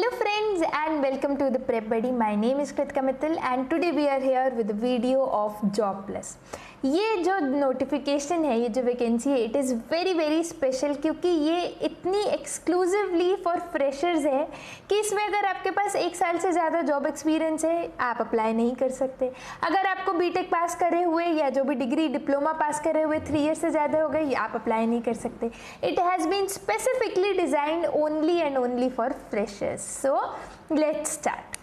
Hello friends and welcome to the Prep Buddy. My name is Kritika Mittal and today we are here with a video of Job Plus. ये जो notification है, ये जो vacancy है, it is very special क्योंकि ये इतनी exclusively for freshers है कि इसमें अगर आपके पास 1 साल से ज़्यादा जॉब एक्सपीरियंस है आप अप्लाई नहीं कर सकते। अगर आपको बीटेक पास करे हुए या जो भी डिग्री डिप्लोमा पास करे हुए 3 ईयर से ज़्यादा हो गई, आप अप्लाई नहीं कर सकते। It has been specifically designed only and only for freshers. So let's start.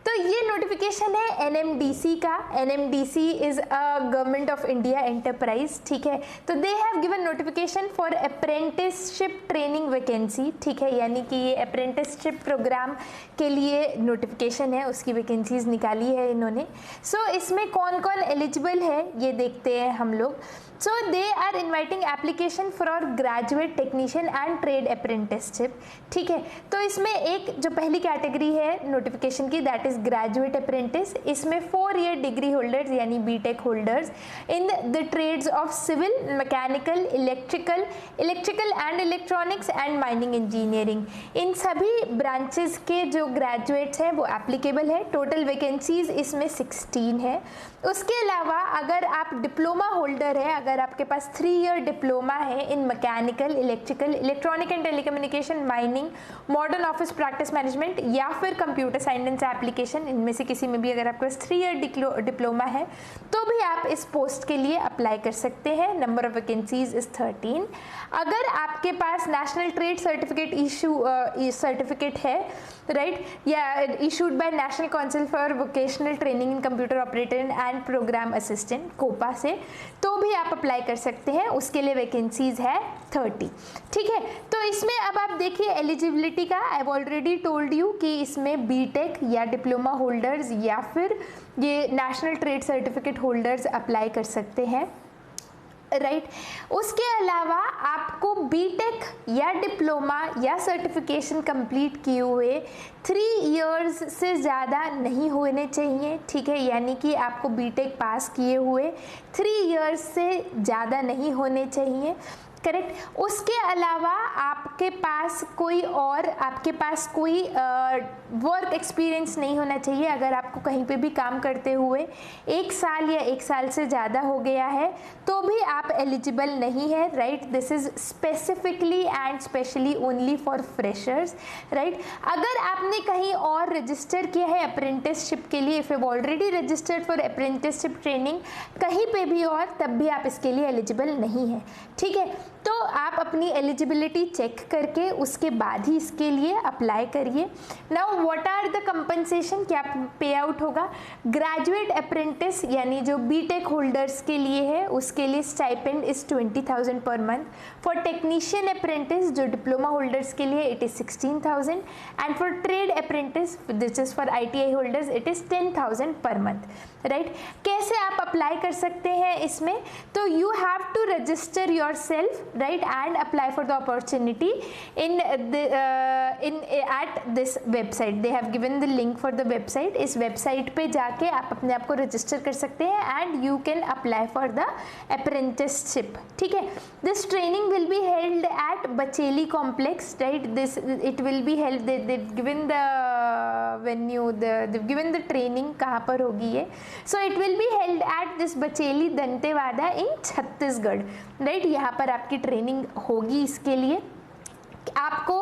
तो ये नोटिफिकेशन है एनएमडीसी का। NMDC is a government of India enterprise, ठीक है। तो they have given notification for apprenticeship training vacancy, ठीक है, यानी कि ये अप्रेंटिसशिप प्रोग्राम के लिए नोटिफिकेशन है, उसकी वैकेंसीज निकाली है इन्होंने। सो इसमें कौन कौन एलिजिबल है ये देखते हैं हम लोग। So they are inviting application for graduate technician and trade apprenticeship, ठीक है। तो इसमें एक जो पहली कैटेगरी है नोटिफिकेशन की, दैट इज ग्रेजुएट अप्रेंटिस। इसमें 4 ईयर डिग्री होल्डर्स यानी BTech holders in the trades of civil, mechanical, electrical and electronics and mining engineering, इन सभी ब्रांचेस के जो ग्रेजुएट्स हैं वो एप्लीकेबल है। टोटल वैकेंसीज इसमें 16 है। उसके अलावा अगर आप डिप्लोमा होल्डर है, अगर आपके पास 3 ईयर डिप्लोमा है इन mechanical, electrical, electronic and telecommunication, mining, modern office practice management या फिर कंप्यूटर साइंस एप्लीकेशन, इनमें से किसी में भी अगर आपके पास 3 ईयर डिप्लोमा है तो भी आप इस पोस्ट के लिए अप्लाई कर सकते हैं। Number of vacancies is 13। अगर आपके पास नेशनल ट्रेड सर्टिफिकेट है, राइट, या issued by national council for vocational training in computer operator and program assistant COPA से, तो भी आप अप्लाई कर सकते हैं। उसके लिए वैकेंसीज है 30, ठीक है। तो इसमें अब आप देखिए एलिजिबिलिटी का, I have already told you कि इसमें बीटेक या डिप्लोमा होल्डर्स या फिर ये national trade certificate holders apply कर सकते हैं, राइट। उसके अलावा आपको बीटेक या डिप्लोमा या सर्टिफिकेशन कंप्लीट किए हुए 3 इयर्स से ज़्यादा नहीं होने चाहिए, ठीक है, यानी कि आपको बीटेक पास किए हुए 3 इयर्स से ज़्यादा नहीं होने चाहिए, करेक्ट। उसके अलावा आपके पास कोई वर्क एक्सपीरियंस नहीं होना चाहिए। अगर आपको कहीं पे भी काम करते हुए 1 साल या 1 साल से ज़्यादा हो गया है तो भी आप एलिजिबल नहीं है, right. This is specifically and specially only for freshers, right. अगर आपने कहीं और रजिस्टर किया है अप्रेंटिसशिप के लिए, if you already registered for apprenticeship training कहीं पे भी और, तब भी आप इसके लिए एलिजिबल नहीं है, ठीक है। तो आप अपनी एलिजिबिलिटी चेक करके उसके बाद ही इसके लिए अप्लाई करिए। Now what are the compensation, क्या पे आउट होगा। ग्रेजुएट अप्रेंटिस यानी जो बीटेक होल्डर्स के लिए है उसके लिए stipend is 20,000 per month. For technician apprentice जो डिप्लोमा होल्डर्स के लिए it is 16,000 and for trade apprentice this is for ITI holders it is 10,000 per month, right. कैसे आप अप्लाई कर सकते हैं इसमें, तो you have to register yourself, right, and apply for the opportunity at this website. They have given the link for the website. इस website पे जाके आप अपने आप को रजिस्टर कर सकते हैं and you can apply for the apprenticeship, ठीक है। This training will be held at Bacheli complex, right. This it will be held, they've given the venue, they've given the training कहाँ पर होगी ये। So it will be held at this Bacheli Dantewada in Chhattisgarh, right. यहाँ पर आपकी training होगी। इसके लिए आपको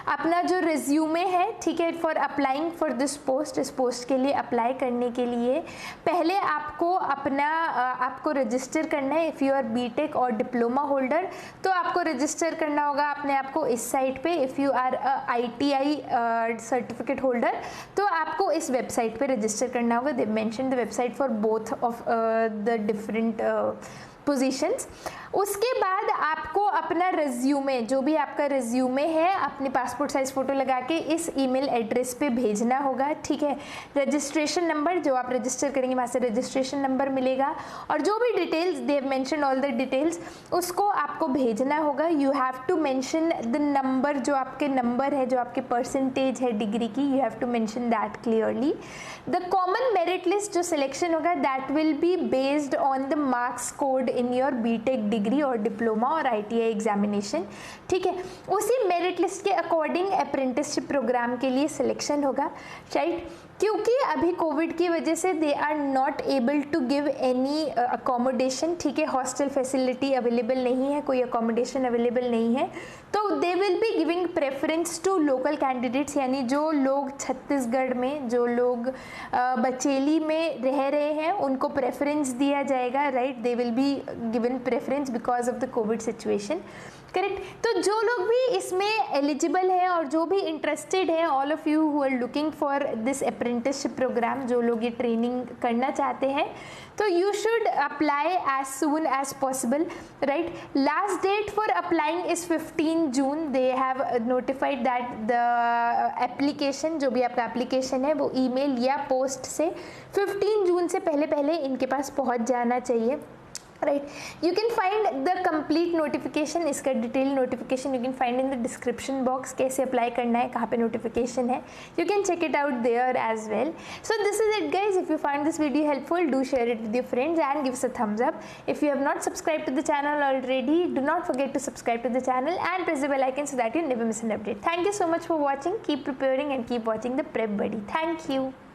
अपना जो रिज्यूमे है, ठीक है, for applying for this post, इस पोस्ट के लिए अप्लाई करने के लिए पहले आपको रजिस्टर करना है। इफ़ यू आर बीटेक और डिप्लोमा होल्डर तो आपको रजिस्टर करना होगा अपने आप को इस साइट पे। If you are ITI certificate holder तो आपको इस वेबसाइट पे रजिस्टर करना होगा। They mention the website for both of the different positions. उसके बाद आपको अपना रिज्यूमे, जो भी आपका रिज्यूमे है, अपनी पासपोर्ट साइज फ़ोटो लगा के इस ईमेल एड्रेस पे भेजना होगा, ठीक है। रजिस्ट्रेशन नंबर जो आप रजिस्टर करेंगे वहाँ से रजिस्ट्रेशन नंबर मिलेगा और जो भी details they have mention all the details उसको आपको भेजना होगा। You have to mention the number, जो आपके नंबर है, जो आपके परसेंटेज है डिग्री की, you have to mention that clearly. The common merit list जो सिलेक्शन होगा that will be based on the marks scored in your BTech degree और डिप्लोमा और ITI एग्जामिनेशन, ठीक है। उसी मेरिट लिस्ट के अकॉर्डिंग अप्रेंटिसशिप प्रोग्राम के लिए सिलेक्शन होगा, राइट। क्योंकि अभी कोविड की वजह से they are not able to give any accommodation, ठीक है, हॉस्टल फैसिलिटी अवेलेबल नहीं है, कोई अकोमोडेशन अवेलेबल नहीं है, तो they will be giving preference to local candidates, यानी जो लोग छत्तीसगढ़ में, जो लोग बचेली में रह रहे हैं उनको प्रेफरेंस दिया जाएगा, right. They will be given preference because of the Covid situation, correct. तो जो लोग भी इसमें एलिजिबल हैं और जो भी इंटरेस्टेड हैं, all of you who are looking for this apprenticeship program, जो लोग ये ट्रेनिंग करना चाहते हैं, तो you should apply as soon as possible, right. Last date for applying is 15 June. They have notified that the application, जो भी आपका एप्लीकेशन है वो ईमेल या पोस्ट से 15 जून से पहले पहले इनके पास पहुंच जाना चाहिए, right. You can find the complete notification, इसका detail notification you can find in the description box, कैसे अप्लाई करना है, कहाँ पे नोटिफिकेशन है, you can check it out there as well. So this is it guys, if you find this video helpful, do share it with your friends and give us a thumbs up. If you have not subscribed to the channel already, do not forget to subscribe to the channel and press the bell icon so that you never miss an update. Thank you so much for watching. Keep preparing and keep watching the Prep Buddy. Thank you.